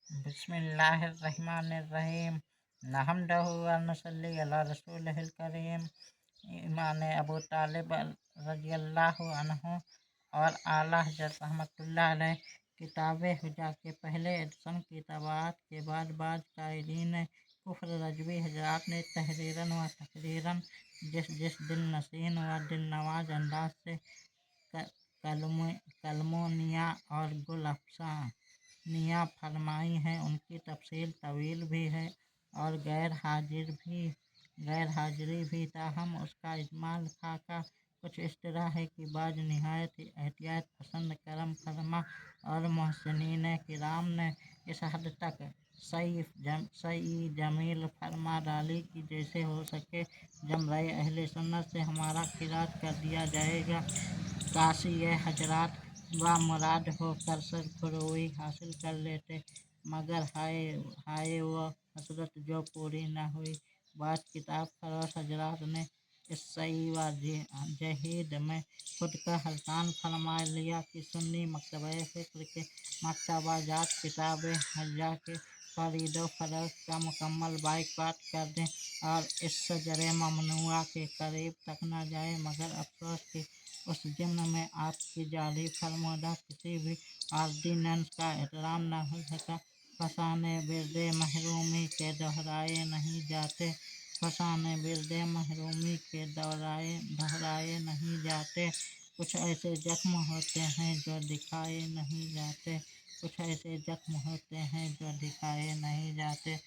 बिस्मिल्लाहिर्रहमानिर्रहीम नहमदहु व नसल्ली अला रसूलिहिल करीम। इमाम अबू तालिब रज़ियल्लाहु अन्हु और आला हज़रत रहमतुल्लाह अलैह किताब हुजा के पहले एडिशन की तबाअत के बाद बाज़ कायदीन कुफ्र रजवी हज़रात ने तहरीरन व तकरीरन जिस दिल नशीन व दिल नवाज अंदाज से कलमों निया और गुल अफ़सा निया फरमाई हैं, उनकी तफसील तवील भी है और गैर हाजिरी भी। ताहम उसका इजमाल खाका कुछ इस तरह है कि बाज निहायत एहतियात पसंद करम फरमा और मोहसिनीन किराम ने इस हद तक सही जमील फरमा डाली कि जैसे हो सके जमराए अहले सुन्नत से हमारा खिराज कर दिया जाएगा। काशी ये हजरात मुराद हो कर सर फरोई हासिल कर लेते, मगर हाय वो हसरत जो पूरी न हुई। बात किताब फरोश हजरात ने इस सही व जहीद में खुद का हल्कान फरमा लिया कि सुन्नी मकतबा फ़िक्र के मकतबा जात किताब हज्जा के फरीदो फरोश का मुकम्मल बाइकाट कर दें और इस शजर ममनुआ के करीब तक न जाए। मगर अफसोस कि उस ज़िम्न में आपकी जाली फरमादा किसी भी ऑर्डिनेंस का एहतराम न हो सका। फसाने बिरदे महरूमी के दोहराए नहीं जाते, फसाने बिरदे महरूमी के दोहराए नहीं जाते। कुछ ऐसे जख्म होते हैं जो दिखाए नहीं जाते, कुछ ऐसे जख्म होते हैं जो दिखाए नहीं जाते।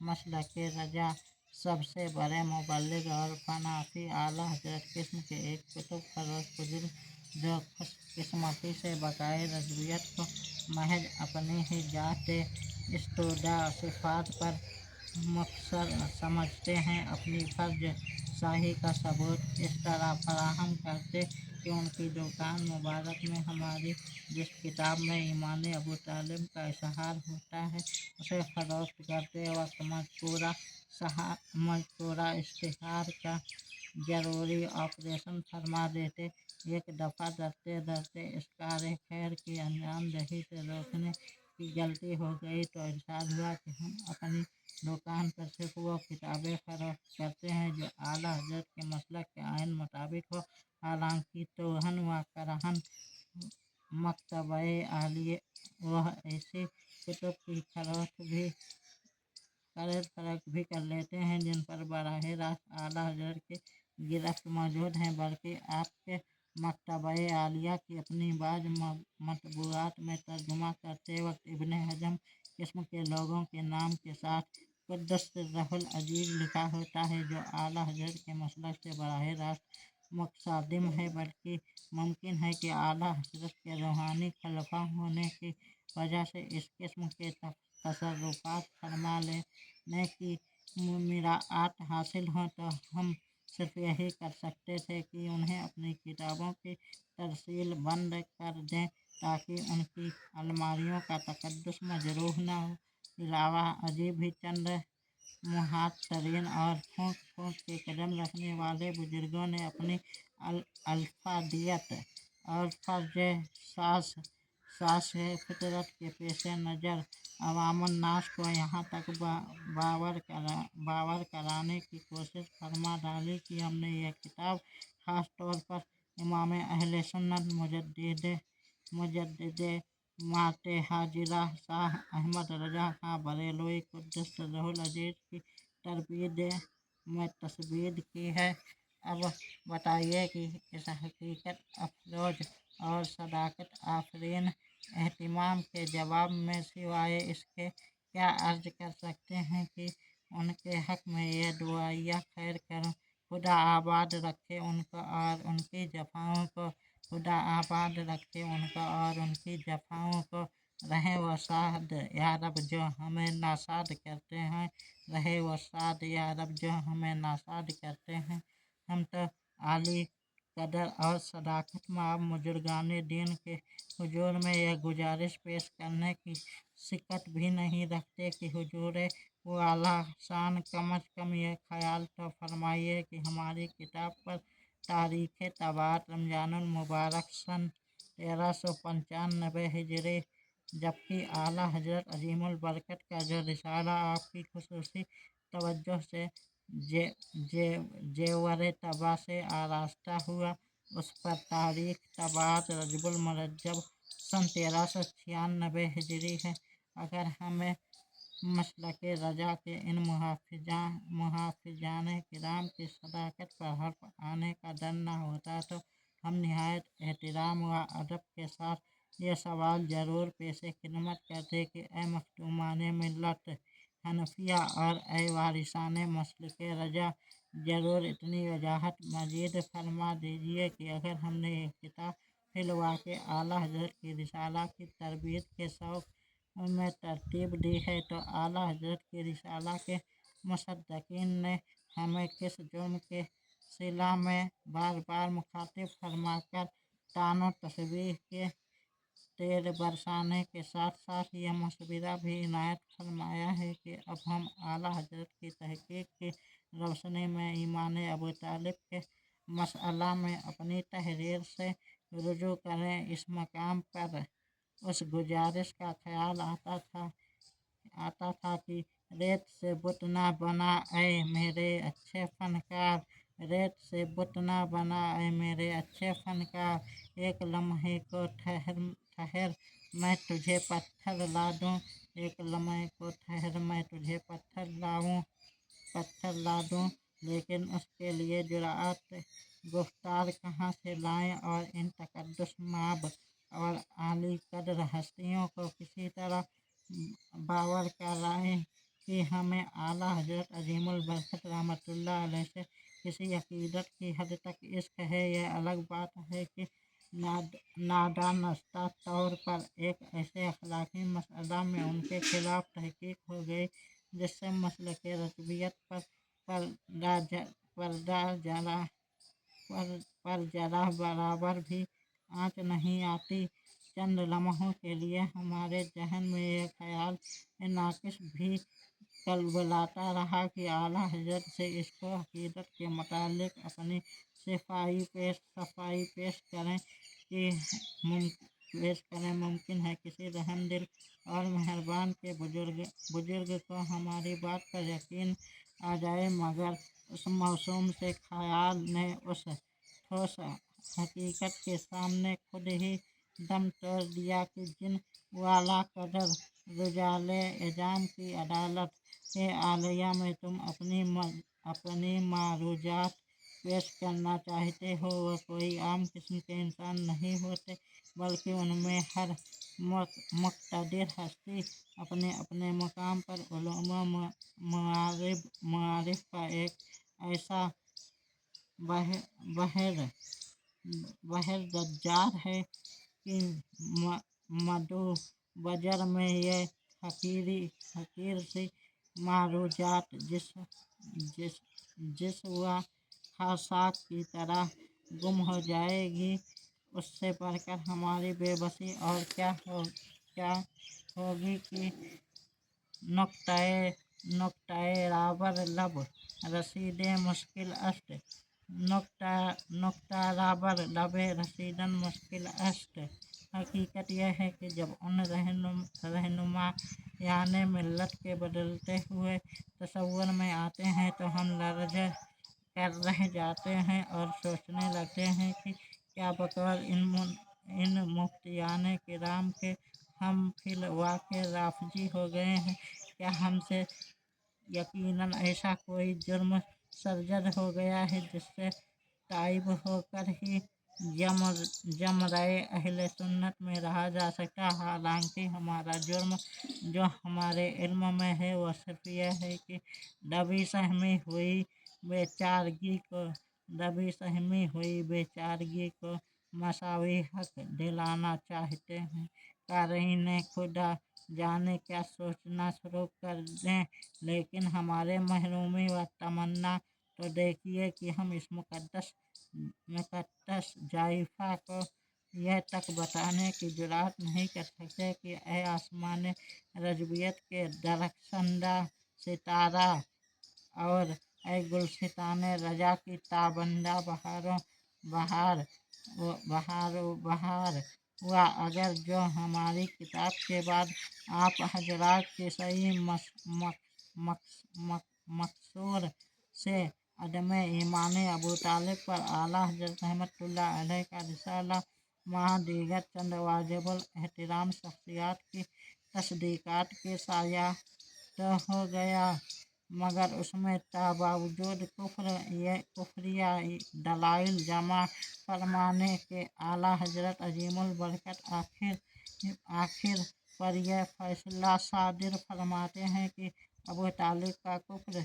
मसलके रजा सबसे बड़े मुबल्लिग और फनाफी आला हजरत किस्म के एक कुतुब फरोश बुजुर्ग जो खुशकिस्मती से बकाए रजवियत को महज अपनी ही जाते इस्तोदा सिफात पर मुख्तर समझते हैं, अपनी फर्ज शाही का सबूत इस तरह फराहम करते कि उनकी दुकान मुबारक में हमारी जिस किताब में ईमान अबू तालिब का इजहार होता है उसे फरोख्त करते वक्त मज़कूरा इश्तिहार का ज़रूरी ऑपरेशन फरमा देते। एक दफ़ा डरते डरते इस कार्य खैर की अंजाम दही से रोकने की गलती हो गई तो इरशाद हुआ कि हम अपनी दुकान पर सिर्फ वो किताबें फरोख्त करते हैं जो आला हजरत के मसलक के आइन मुताबिक हो। हालांकि तोहन व करहन मकतबे आलिया वह ऐसी कुतुब की फरोख्त भी कर लेते हैं जिन पर बराह रास्त आला हजरत की गिरफ्त मौजूद है, बल्कि आपके मकतबे आलिया की अपनी बाज मतबूआत में तर्जुमा करते वक्त इब्ने हजम किस्म के लोगों के नाम के साथ कुद्दस सिर्रहुल अजीज लिखा होता है, जो आला हजरत के मसलक से बराह रास्त मुतसादिम है। बल्कि मुमकिन है कि आला हजरत के रूहानी खलीफा होने की वजह से इस किस्म के तसर्रुफात फरमा लेने की मिराआत हासिल हो, तो हम सिर्फ यही कर सकते थे कि उन्हें अपनी किताबों की तरसील बंद कर दें ताकि उनकी अलमारियों का तकद्दुस मजरूह न हो। अलावा अजीब ही चंद मुहात तरीन और फूंक फूंक के कदम रखने वाले बुजुर्गों ने अपनी अल्फादियत और फर्ज सास फितरत के पेश नज़र अवामुन्नास को यहाँ तक बावर कराने की कोशिश फरमा डाली कि हमने यह किताब ख़ास तौर पर इमाम अहले सुन्नत मुजद्दिद माते हाजिरा शाह अहमद रजा खां बरेलवी कुद्दस सिर्रहुल अजीज की तरबियत में तस्वीर की है। अब बताइए कि इस हकीकत अफरोज और सदाकत आफरीन एहतिमाम के जवाब में सिवाय इसके क्या अर्ज कर सकते हैं कि उनके हक़ में यह दुआया खैर करूँ, खुदा आबाद रखे उनको और उनकी जफ़ाओं को, खुदा आबाद रखे उनको और उनकी जफ़ाओं को। रहे वो साद या रब जो हमें नासाद करते हैं, रहे वो साद या रब जो हमें नासाद करते हैं। हम तो आली कदर और सदाकत माब मुजुर्गाने दीन के हुजूर में यह गुजारिश पेश करने की सिकत भी नहीं रखते कि हुजूर वो आला शान कम अज़ कम यह ख्याल तो फरमाइए कि हमारी किताब पर तारीख़ तबाअत रमज़ानुल मुबारक सन 1395 हिजरी जबकि आला हजरत अजीमुल बरकत का जो रिसाला आपकी खुसूसी तवज्जो से जे जे जेवर तबा से आरास्ता हुआ, उस पर तारीख तबात रजबुल मुरज्जब सन 1396 हिजरी है। अगर हमें मसलक रजा के इन मुहाफिजान किराम की सदाकत पर हर्फ आने का डर न होता तो हम निहायत एहतराम व अदब के साथ ये सवाल ज़रूर पेश खिदमत करते कि ए मखदूमान मिल्लत हनफिया और ए वारिसान मसलक रजा, ज़रूर इतनी वजाहत मज़ीद फरमा दीजिए कि अगर हमने ये किताब फिलवा के आला हजरत की रिसाला की तरबियत के शौक़ में तरतीब दी है तो आला हजरत की रिसाला के मुसद्दकीन ने हमें किस जुर्म के सिला में बार बार मुखातिब फरमाकर तानो तस्बीह के तेल बरसाने के साथ साथ यह मशवरा भी इनायत फरमाया है कि अब हम आला हजरत की तहकीक की रोशनी में ईमान अबू तालिब के मसअला में अपनी तहरीर से रुजू करें। इस मकाम पर उस गुजारिश का ख्याल आता था कि रेत से बुत ना बना ऐ मेरे अच्छे फनकार, रेत से बुत ना बना ऐ मेरे अच्छे फनकार, एक लम्हे को ठहर मैं तुझे पत्थर ला दूँ, एक लम्हे को ठहर मैं तुझे पत्थर ला दूँ। लेकिन उसके लिए जुराअत गुफ्तार कहाँ से लाएं और इन तकद्दुस माब और आली कदर हस्तियों को किसी तरह बावर कराएं कि हमें आला हजरत अजीमुल बरकत रहमतुल्लाह अलैह से किसी अकीदत की हद तक इश्क है। यह अलग बात है कि नादानस्ता तौर पर एक ऐसे अखलाकी मसला में उनके खिलाफ तहकीक हो गई जिससे मसलक रजवियत पर जरा बराबर भी आँच नहीं आती। चंद लम्हों के लिए हमारे जहन में यह ख्याल नाकिस भी कलबलाता रहा कि आला हजरत से इसको अकीदत के मुतालिक अपनी सफाई पेश करें कि मुमकिन है किसी रहमदिल और मेहरबान के बुजुर्ग को हमारी बात पर यकीन आ जाए, मगर उस मौसूम से ख्याल ने उस ठोस हकीकत के सामने खुद ही दम तोड़ दिया कि जिन वाला कदर रुजाले एजाम की अदालत के आलिया में तुम अपनी मारूजात पेश करना चाहते हो वह कोई आम किस्म के इंसान नहीं होते, बल्कि उनमें हर मुक़्तदिर हस्ती अपने अपने मकाम पर उलूम मारिफ का एक ऐसा बहर दज्जार है कि मधु बजर में ये हकीर सी मारूजात जिस व खासाक की तरह गुम हो जाएगी, उससे बढ़कर हमारी बेबसी और क्या होगी कि नुक्ताए राबर लब रसीदे मुश्किल अस्त, नुक्ता राबर लबे रसीदन मुश्किल अस्त। हकीकत यह है कि जब उन रहनुमा याने मिल्लत के बदलते हुए तसव्वुर में आते हैं तो हम लर्ज़ कर रह जाते हैं और सोचने लगते हैं कि क्या बतौर इन मुफ्तियाने किराम के हम फिल वाक़े राफ़जी हो गए हैं, क्या हमसे यकीनन ऐसा कोई जुर्म सरजद हो गया है जिससे ताइब होकर ही जमराए अहले सुन्नत में रहा जा सकता। हालांकि हमारा जुर्म जो हमारे इल्म में है वह सिर्फ यह है कि दबी सहमी हुई बेचारगी को मसावी हक दिलाना चाहते हैं। क़ारीन खुदा जाने क्या सोचना शुरू कर दें, लेकिन हमारे महरूमी व तमन्ना तो देखिए कि हम इस मुक़द्दस जाइफ़ा को यह तक बताने की जुरात नहीं कर सकते कि ए आसमान रजबियत के दरख्शंदा सितारा और ए गुलसितान रजा की ताबंदा बहार हुआ। अगर जो हमारी किताब के बाद आप हजरात के सही मकसूर से अदम ईमान अबू तालिब पर आला हजरत रहमतुल्लाह अलैह का रिसाला माह दीगर चंद वाजिबुल एहतराम शख्सियात की तस्दीकात के साया तो हो गया, मगर उसमें ताबावजूद कुफरिया दलाइल जमा फरमाने के आला हजरत अजीमुल बरकत आखिर पर यह फैसला सादिर फरमाते हैं कि अबू तालिब का कुफ्र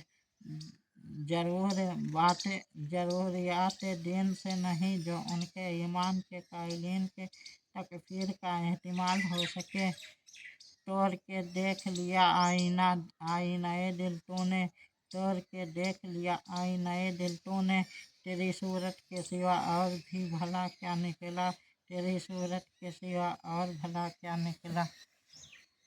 जरूरियात दीन से नहीं, जो उनके ईमान के कायलीन के तकफीर का एहतिमाल हो सके। तोड़ के देख लिया आईनाए दिल तूने, तोड़ के देख लिया आईनाए दिल तूने, तेरी सूरत के सिवा और भी भला क्या निकला, तेरी सूरत के सिवा और भला क्या निकला।